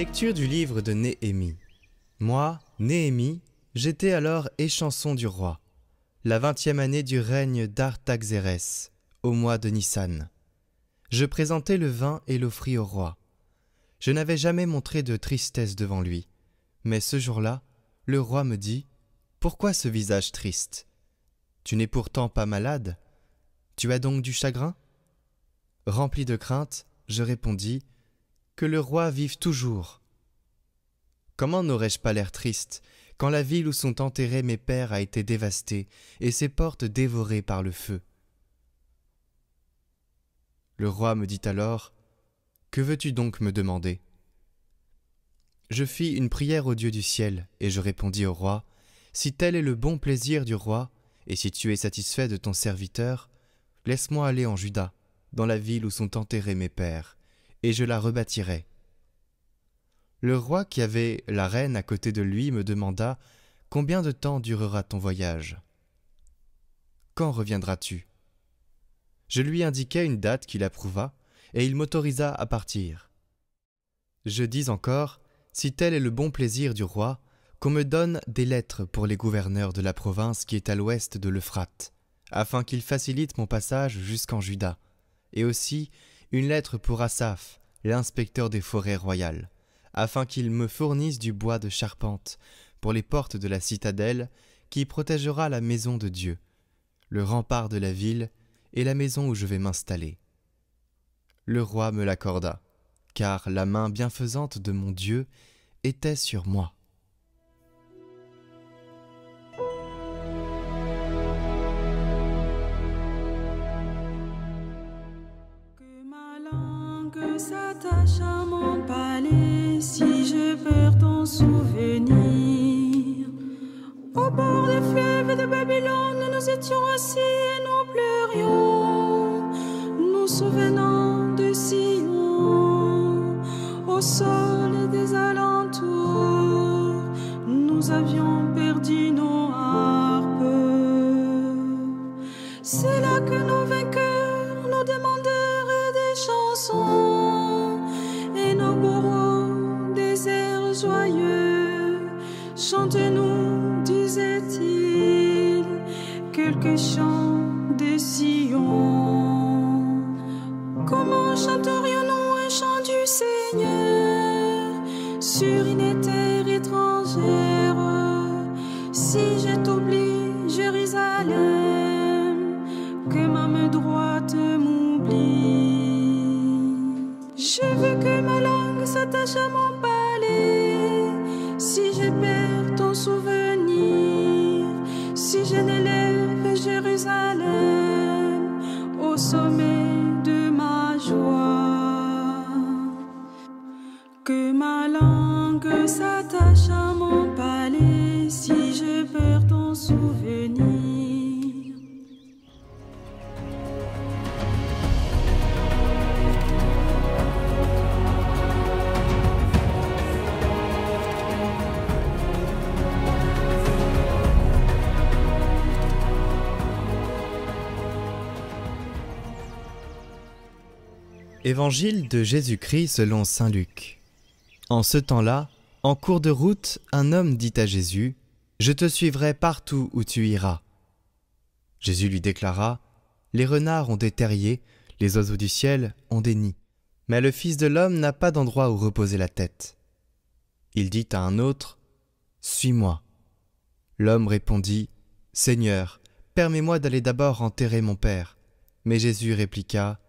Lecture du livre de Néhémie. Moi, Néhémie, j'étais alors échanson du roi, la 20e année du règne d'Artaxerès, au mois de Nissan. Je présentai le vin et l'offris au roi. Je n'avais jamais montré de tristesse devant lui, mais ce jour-là, le roi me dit « Pourquoi ce visage triste? Tu n'es pourtant pas malade? Tu as donc du chagrin ?» Rempli de crainte, je répondis « Que le roi vive toujours !» Comment n'aurais-je pas l'air triste quand la ville où sont enterrés mes pères a été dévastée et ses portes dévorées par le feu? Le roi me dit alors « Que veux-tu donc me demander ?» Je fis une prière au Dieu du ciel et je répondis au roi « Si tel est le bon plaisir du roi, et si tu es satisfait de ton serviteur, laisse-moi aller en Juda, dans la ville où sont enterrés mes pères, et je la rebâtirai. » Le roi qui avait la reine à côté de lui me demanda « Combien de temps durera ton voyage? Quand reviendras-tu » Je lui indiquai une date qu'il approuva, et il m'autorisa à partir. Je dis encore « Si tel est le bon plaisir du roi, qu'on me donne des lettres pour les gouverneurs de la province qui est à l'ouest de l'Euphrate, afin qu'ils facilitent mon passage jusqu'en Juda, et aussi une lettre pour Asaph, l'inspecteur des forêts royales, afin qu'il me fournisse du bois de charpente pour les portes de la citadelle qui protégera la maison de Dieu, le rempart de la ville et la maison où je vais m'installer. » Le roi me l'accorda, car la main bienfaisante de mon Dieu était sur moi. Que ma langue s'attache à mon palais, si je perds ton souvenir. Au bord des fleuves de Babylone, nous étions assis et nous pleurions, nous souvenant de Sion. Au sol des alentours, nous avions perdu nos harpes. C'est là que nos vainqueurs nous demandèrent des chansons, et nos bourreaux des airs joyeux. Chante-nous, disait-il, quelques chants de Sion. Comment chanterions-nous un chant du Seigneur sur une terre étrangère? Si je t'oublie, Jérusalem, que ma main droite m'oublie. Je veux que ma langue s'attache à mon palais, si je perds ton souvenir, si je n'élève Jérusalem au sommet de ma joie. Que ma langue s'attache à mon palais, si je perds ton souvenir. Évangile de Jésus-Christ selon saint Luc. En ce temps-là, en cours de route, un homme dit à Jésus « Je te suivrai partout où tu iras. » Jésus lui déclara « Les renards ont des terriers, les oiseaux du ciel ont des nids, mais le Fils de l'homme n'a pas d'endroit où reposer la tête. » Il dit à un autre « Suis-moi. » L'homme répondit « Seigneur, permets-moi d'aller d'abord enterrer mon père. » Mais Jésus répliqua «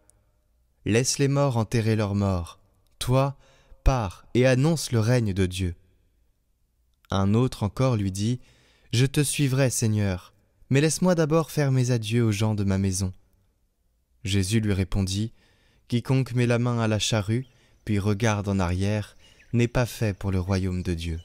Laisse les morts enterrer leurs morts. Toi, pars et annonce le règne de Dieu. » Un autre encore lui dit « Je te suivrai, Seigneur, mais laisse-moi d'abord faire mes adieux aux gens de ma maison. » Jésus lui répondit « Quiconque met la main à la charrue, puis regarde en arrière, n'est pas fait pour le royaume de Dieu. »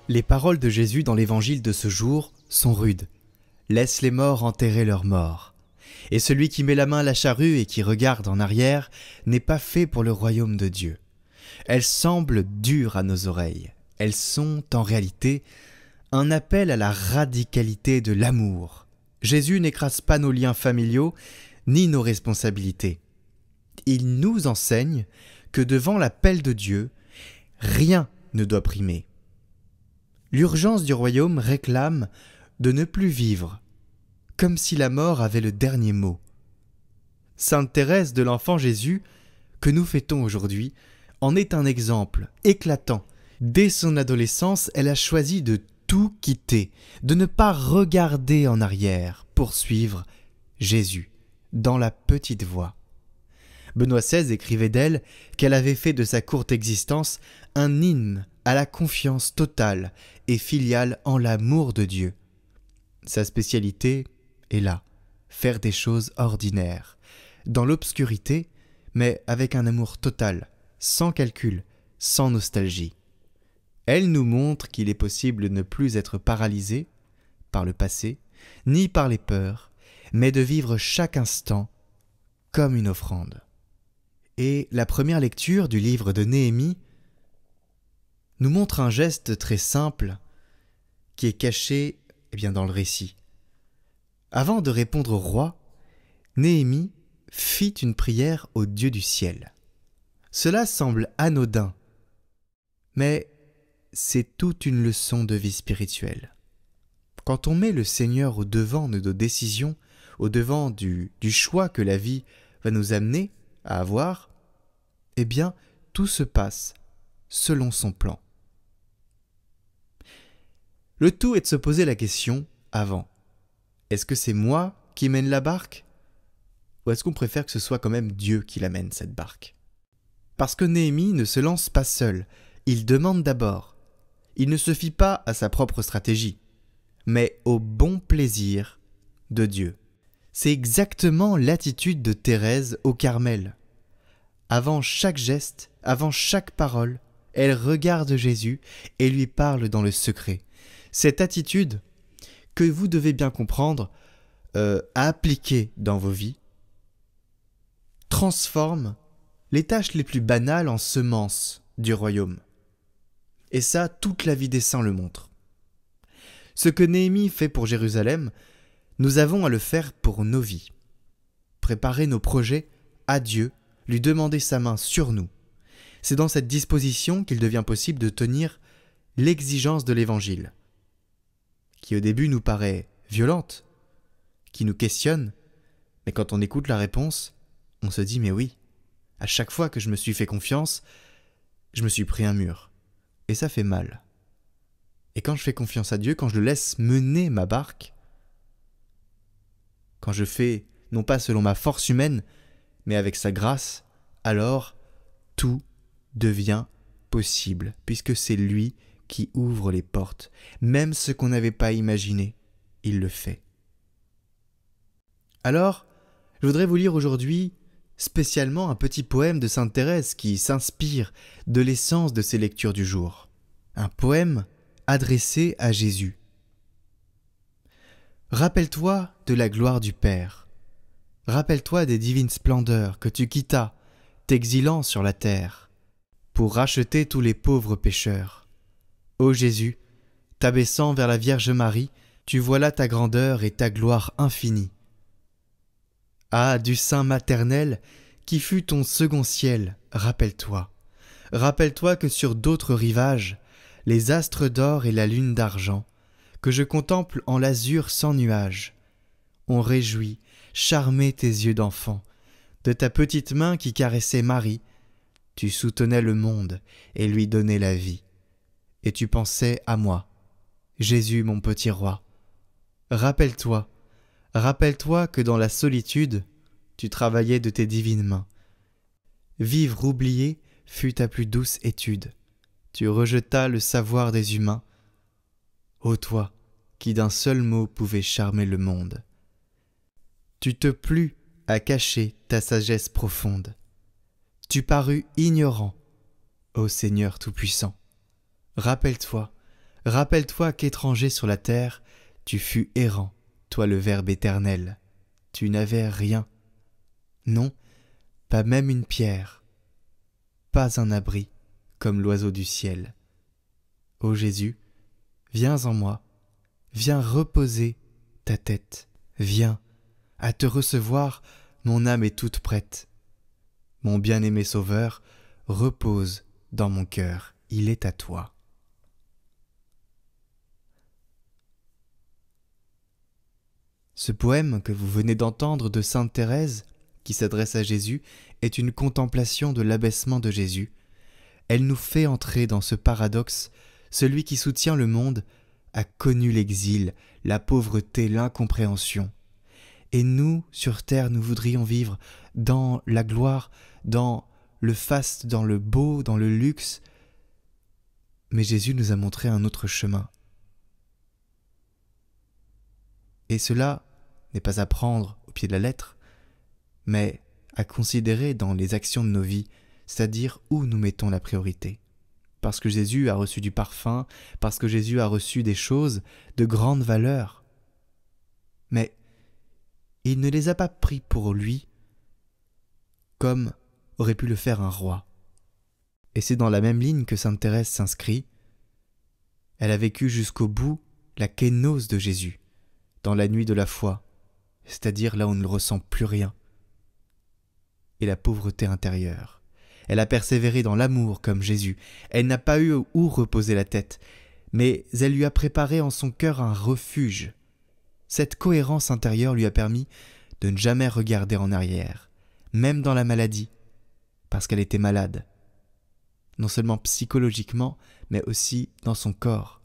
Les paroles de Jésus dans l'évangile de ce jour sont rudes. Laisse les morts enterrer leurs morts. Et celui qui met la main à la charrue et qui regarde en arrière n'est pas fait pour le royaume de Dieu. Elles semblent dures à nos oreilles. Elles sont, en réalité, un appel à la radicalité de l'amour. Jésus n'écrase pas nos liens familiaux ni nos responsabilités. Il nous enseigne que devant l'appel de Dieu, rien ne doit primer. L'urgence du royaume réclame de ne plus vivre, comme si la mort avait le dernier mot. Sainte Thérèse de l'Enfant Jésus, que nous fêtons aujourd'hui, en est un exemple éclatant. Dès son adolescence, elle a choisi de tout quitter, de ne pas regarder en arrière pour suivre Jésus dans la petite voie. Benoît XVI écrivait d'elle qu'elle avait fait de sa courte existence un hymne à la confiance totale et filiale en l'amour de Dieu. Sa spécialité est là, faire des choses ordinaires, dans l'obscurité, mais avec un amour total, sans calcul, sans nostalgie. Elle nous montre qu'il est possible de ne plus être paralysé par le passé, ni par les peurs, mais de vivre chaque instant comme une offrande. Et la première lecture du livre de Néhémie nous montre un geste très simple qui est caché dans le récit. Avant de répondre au roi, Néhémie fit une prière au Dieu du ciel. Cela semble anodin, mais c'est toute une leçon de vie spirituelle. Quand on met le Seigneur au devant de nos décisions, au devant du choix que la vie va nous amener à avoir, eh bien, tout se passe selon son plan. Le tout est de se poser la question avant. Est-ce que c'est moi qui mène la barque? Ou est-ce qu'on préfère que ce soit quand même Dieu qui la mène, cette barque? Parce que Néhémie ne se lance pas seul, il demande d'abord. Il ne se fie pas à sa propre stratégie, mais au bon plaisir de Dieu. C'est exactement l'attitude de Thérèse au Carmel. Avant chaque geste, avant chaque parole, elle regarde Jésus et lui parle dans le secret. Cette attitude que vous devez bien comprendre, à appliquer dans vos vies, transforme les tâches les plus banales en semences du royaume. Et ça, toute la vie des saints le montre. Ce que Néhémie fait pour Jérusalem, nous avons à le faire pour nos vies. Préparer nos projets à Dieu, lui demander sa main sur nous. C'est dans cette disposition qu'il devient possible de tenir l'exigence de l'Évangile, qui au début nous paraît violente, qui nous questionne, mais quand on écoute la réponse, on se dit « mais oui, à chaque fois que je me suis fait confiance, je me suis pris un mur. » Et ça fait mal. Et quand je fais confiance à Dieu, quand je le laisse mener ma barque, quand je fais, non pas selon ma force humaine, mais avec sa grâce, alors tout devient possible, puisque c'est lui qui ouvre les portes. Même ce qu'on n'avait pas imaginé, il le fait. Alors, je voudrais vous lire aujourd'hui spécialement un petit poème de Sainte Thérèse qui s'inspire de l'essence de ces lectures du jour. Un poème adressé à Jésus. Rappelle-toi de la gloire du Père. Rappelle-toi des divines splendeurs que tu quittas, t'exilant sur la terre, pour racheter tous les pauvres pécheurs. Ô Jésus, t'abaissant vers la Vierge Marie, tu vois là ta grandeur et ta gloire infinie. Ah, du sein maternel, qui fut ton second ciel, rappelle-toi. Rappelle-toi que sur d'autres rivages, les astres d'or et la lune d'argent, que je contemple en l'azur sans nuages, ont réjoui, charmé tes yeux d'enfant, de ta petite main qui caressait Marie, tu soutenais le monde et lui donnais la vie. Et tu pensais à moi, Jésus mon petit roi. Rappelle-toi que dans la solitude, tu travaillais de tes divines mains. Vivre oublié fut ta plus douce étude. Tu rejetas le savoir des humains. Ô toi, qui d'un seul mot pouvais charmer le monde. Tu te plut à cacher ta sagesse profonde. Tu parus ignorant, ô Seigneur Tout-Puissant. Rappelle-toi qu'étranger sur la terre, tu fus errant, toi le Verbe éternel. tu n'avais rien. Non, pas même une pierre, pas un abri, comme l'oiseau du ciel. Ô Jésus, viens en moi, viens reposer ta tête, viens, à te recevoir, mon âme est toute prête. Mon bien-aimé Sauveur, repose dans mon cœur, il est à toi. Ce poème que vous venez d'entendre de Sainte Thérèse, qui s'adresse à Jésus, est une contemplation de l'abaissement de Jésus. Elle nous fait entrer dans ce paradoxe. Celui qui soutient le monde a connu l'exil, la pauvreté, l'incompréhension. Et nous, sur terre, nous voudrions vivre dans la gloire, dans le faste, dans le beau, dans le luxe. Mais Jésus nous a montré un autre chemin. Et cela n'est pas à prendre au pied de la lettre, mais à considérer dans les actions de nos vies, c'est-à-dire où nous mettons la priorité. Parce que Jésus a reçu du parfum, parce que Jésus a reçu des choses de grande valeur. Mais il ne les a pas pris pour lui comme aurait pu le faire un roi. Et c'est dans la même ligne que Sainte Thérèse s'inscrit. Elle a vécu jusqu'au bout la kénose de Jésus, dans la nuit de la foi, c'est-à-dire là où on ne ressent plus rien, et la pauvreté intérieure. Elle a persévéré dans l'amour comme Jésus. Elle n'a pas eu où reposer la tête, mais elle lui a préparé en son cœur un refuge. Cette cohérence intérieure lui a permis de ne jamais regarder en arrière, même dans la maladie, parce qu'elle était malade, non seulement psychologiquement, mais aussi dans son corps.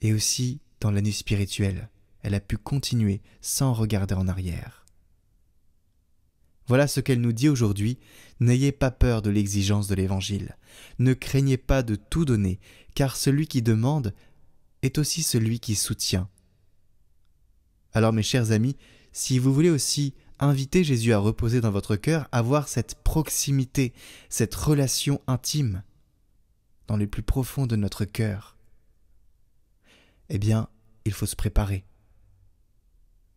Et aussi dans la nuit spirituelle, elle a pu continuer sans regarder en arrière. Voilà ce qu'elle nous dit aujourd'hui. N'ayez pas peur de l'exigence de l'Évangile. Ne craignez pas de tout donner, car celui qui demande est aussi celui qui soutient. Alors mes chers amis, si vous voulez aussi inviter Jésus à reposer dans votre cœur, avoir cette proximité, cette relation intime dans le plus profond de notre cœur, eh bien, il faut se préparer.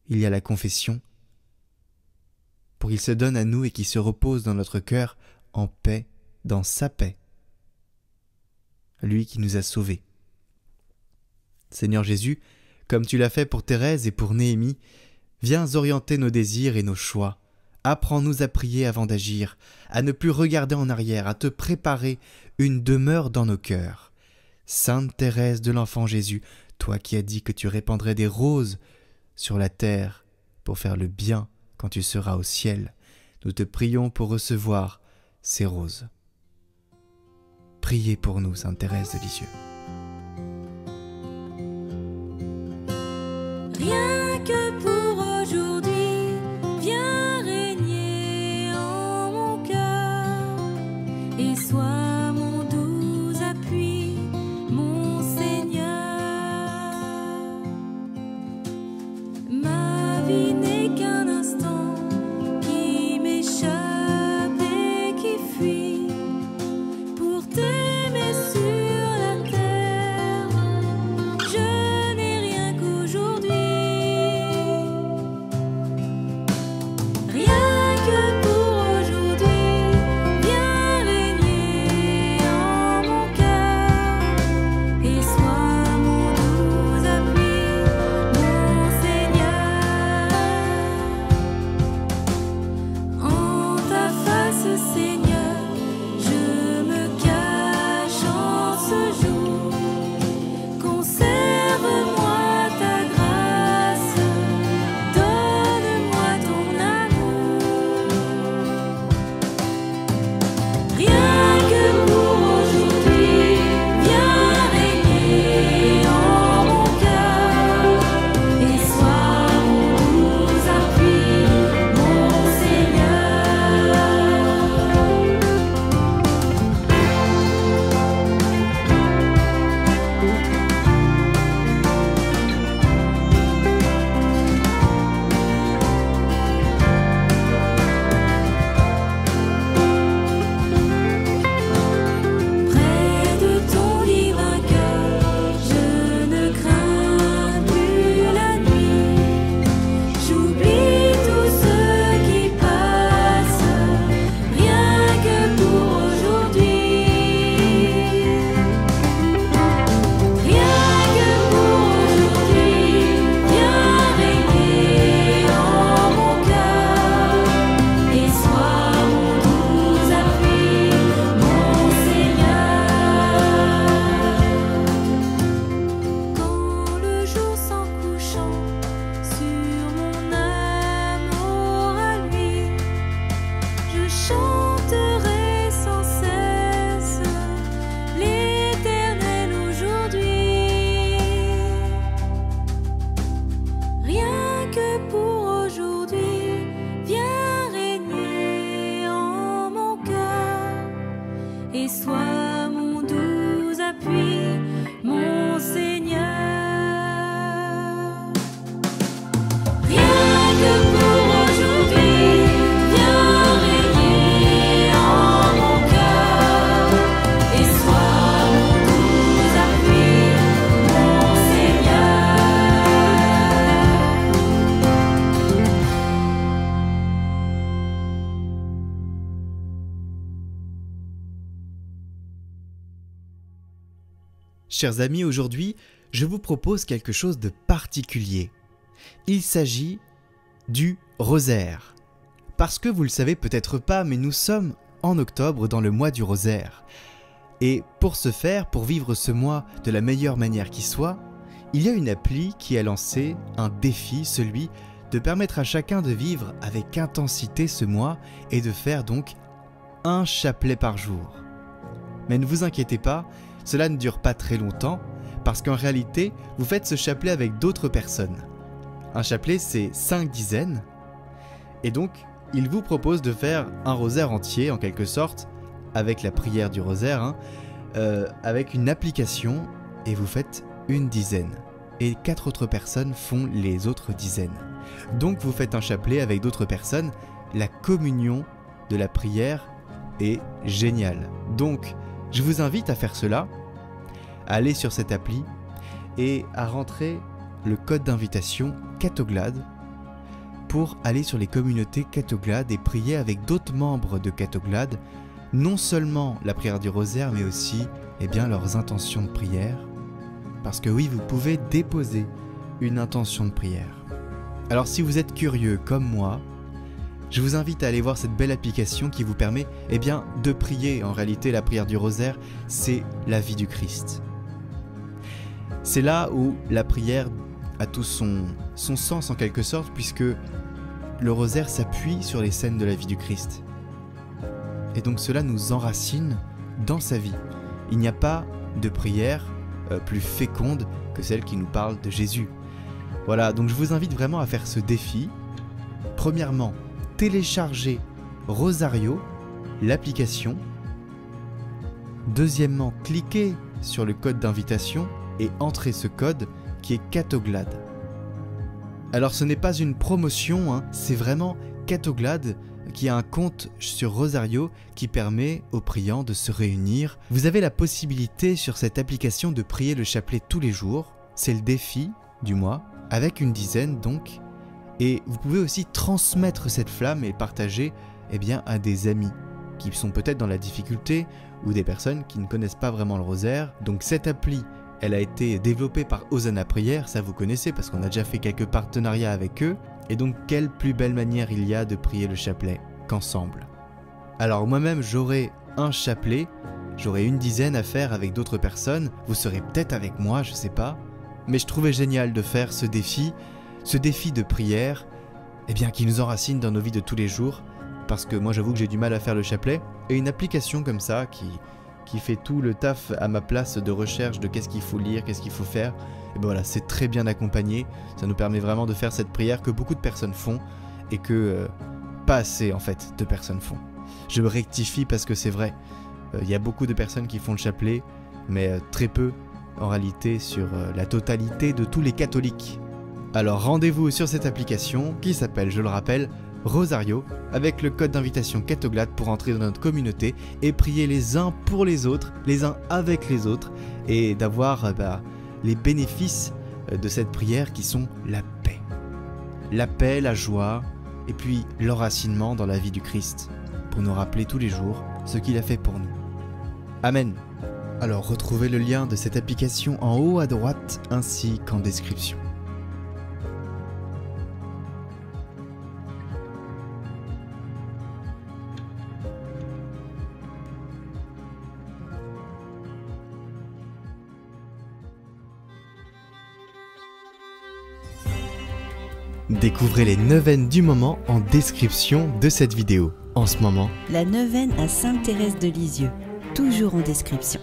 Il y a la confession, pour qu'il se donne à nous et qu'il se repose dans notre cœur en paix, dans sa paix. Lui qui nous a sauvés. Seigneur Jésus, comme tu l'as fait pour Thérèse et pour Néhémie, viens orienter nos désirs et nos choix. Apprends-nous à prier avant d'agir, à ne plus regarder en arrière, à te préparer une demeure dans nos cœurs. Sainte Thérèse de l'Enfant Jésus, toi qui as dit que tu répandrais des roses sur la terre pour faire le bien quand tu seras au ciel, nous te prions pour recevoir ces roses. Priez pour nous, Sainte Thérèse de Lisieux. Rien que pour aujourd'hui, viens régner en mon cœur et sois mon doux appui, mon Seigneur. Ma vie n'est qu'un instant qui m'échappe et qui fuit pour t'aimer sur la terre. Je n'ai rien qu'aujourd'hui. chers amis, aujourd'hui, je vous propose quelque chose de particulier. Il s'agit du rosaire. Parce que vous le savez peut-être pas, mais nous sommes en octobre dans le mois du rosaire. Et pour ce faire, pour vivre ce mois de la meilleure manière qui soit, il y a une appli qui a lancé un défi, celui de permettre à chacun de vivre avec intensité ce mois et de faire donc un chapelet par jour. Mais ne vous inquiétez pas, cela ne dure pas très longtemps, parce qu'en réalité, vous faites ce chapelet avec d'autres personnes. Un chapelet, c'est 5 dizaines, et donc, il vous propose de faire un rosaire entier, en quelque sorte, avec la prière du rosaire, avec une application, et vous faites une dizaine. Et 4 autres personnes font les autres dizaines. Donc vous faites un chapelet avec d'autres personnes, la communion de la prière est géniale. Donc, je vous invite à faire cela, à aller sur cette appli et à rentrer le code d'invitation Catoglade pour aller sur les communautés Catoglade et prier avec d'autres membres de Catoglade, non seulement la prière du rosaire, mais aussi leurs intentions de prière. Parce que oui, vous pouvez déposer une intention de prière. Alors si vous êtes curieux comme moi, je vous invite à aller voir cette belle application qui vous permet de prier. En réalité, la prière du rosaire, c'est la vie du Christ. C'est là où la prière a tout son sens en quelque sorte, puisque le rosaire s'appuie sur les scènes de la vie du Christ. Et donc cela nous enracine dans sa vie. Il n'y a pas de prière plus féconde que celle qui nous parle de Jésus. Voilà, donc je vous invite vraiment à faire ce défi. Premièrement, téléchargez Rosario, l'application. Deuxièmement, cliquez sur le code d'invitation et entrez ce code qui est Catoglade. Alors ce n'est pas une promotion, c'est vraiment Catoglade qui a un compte sur Rosario qui permet aux priants de se réunir. Vous avez la possibilité sur cette application de prier le chapelet tous les jours. C'est le défi du mois, avec une dizaine donc. Et vous pouvez aussi transmettre cette flamme et partager à des amis qui sont peut-être dans la difficulté ou des personnes qui ne connaissent pas vraiment le rosaire. Donc cette appli, elle a été développée par Hosanna Prière, ça vous connaissez parce qu'on a déjà fait quelques partenariats avec eux. Et donc quelle plus belle manière il y a de prier le chapelet qu'ensemble. Alors moi-même j'aurai un chapelet, j'aurai une dizaine à faire avec d'autres personnes, vous serez peut-être avec moi, je sais pas. Mais je trouvais génial de faire ce défi de prière, qui nous enracine dans nos vies de tous les jours, parce que moi j'avoue que j'ai du mal à faire le chapelet, et une application comme ça qui fait tout le taf à ma place de recherche de qu'est-ce qu'il faut lire, qu'est-ce qu'il faut faire, et voilà, c'est très bien accompagné, ça nous permet vraiment de faire cette prière que beaucoup de personnes font, et que pas assez en fait de personnes font. Je me rectifie parce que c'est vrai, il y a beaucoup de personnes qui font le chapelet, mais très peu en réalité sur la totalité de tous les catholiques. Alors rendez-vous sur cette application qui s'appelle, je le rappelle, Rosario, avec le code d'invitation Catoglade pour entrer dans notre communauté et prier les uns pour les autres, les uns avec les autres, et d'avoir les bénéfices de cette prière qui sont la paix. La paix, la joie, et puis l'enracinement dans la vie du Christ, pour nous rappeler tous les jours ce qu'il a fait pour nous. Amen. Alors retrouvez le lien de cette application en haut à droite ainsi qu'en description. Découvrez les neuvaines du moment en description de cette vidéo. En ce moment, la neuvaine à Sainte Thérèse de Lisieux, toujours en description.